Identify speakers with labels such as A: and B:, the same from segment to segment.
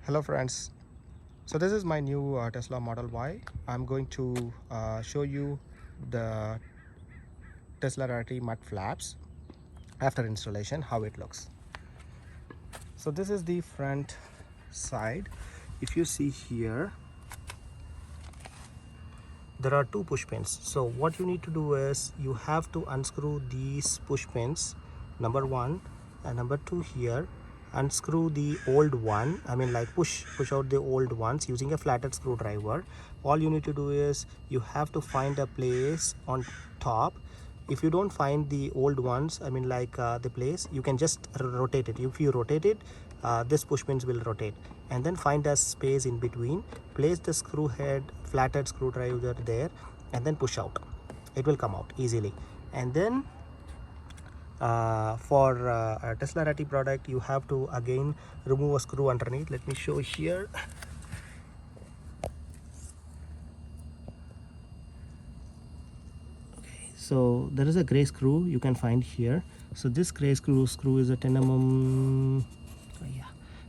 A: Hello friends, so this is my new Tesla Model Y. I'm going to show you the Teslarati mud flaps after installation, how it looks. So this is the front side. If you see here, there are two push pins. So what you need to do is you have to unscrew these push pins, number one, and number two here. Unscrew the old one, like push out the old ones using a flathead screwdriver. All you need to do is you have to find a place on top. If you don't find the old ones, the place, you can just rotate it. If you rotate it, this push pins will rotate, and then find a space in between, place the screw head flathead screwdriver there, and then push out. It will come out easily. And then for a Teslarati product, you have to again remove a screw underneath. Let me show here. Okay, so there is a gray screw you can find here. So this gray screw is a 10 mm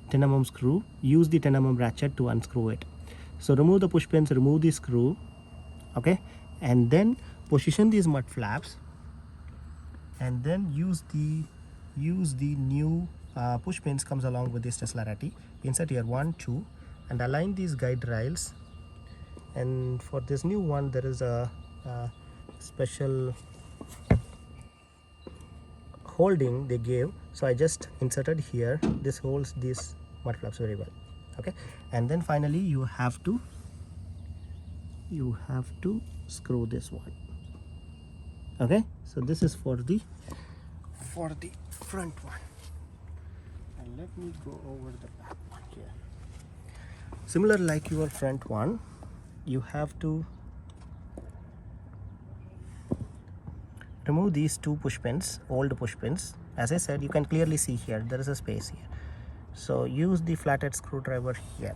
A: 10 mm screw. Use the 10 mm ratchet to unscrew it. So remove the push pins, remove the screw, okay, and then position these mud flaps, and then use the new push pins comes along with this Teslarati. Insert here 1, 2, and align these guide rails. And for this new one, there is a special holding they gave, so I just inserted here. This holds these mud flaps very well, okay. And then finally you have to screw this one, okay. So this is for the front one, and let me go over the back one here. Similar like your front one, you have to remove these two push pins, old push pins. As I said, you can clearly see here there is a space here, so use the flathead screwdriver here.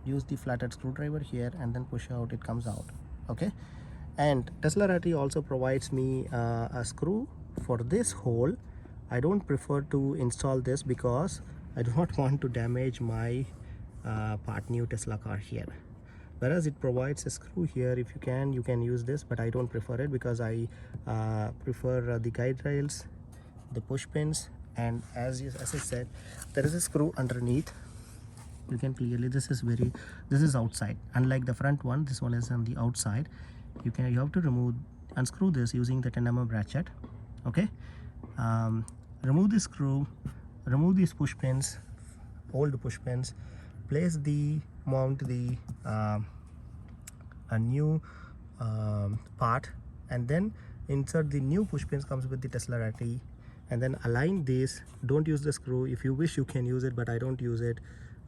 A: Use the flathead screwdriver here, and then push out, it comes out, okay. And Teslarati also provides me a screw for this hole. I don't prefer to install this because I do not want to damage my new Tesla car here. Whereas it provides a screw here. If you can use this, but I don't prefer it because I prefer the guide rails, the push pins, and as I said, there is a screw underneath. You can clearly, this is outside. Unlike the front one, this one is on the outside. You have to unscrew this using the 10 mm ratchet, okay. Remove the screw, remove these push pins, old push pins, mount the a new part, and then insert the new push pins comes with the Teslarati, and then align this. Don't use the screw. If you wish, you can use it, but I don't use it,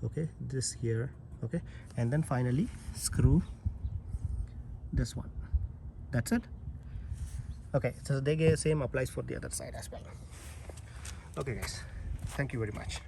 A: okay. This here, okay. And then finally screw this one. That's it, okay. So the same applies for the other side as well. Okay guys, thank you very much.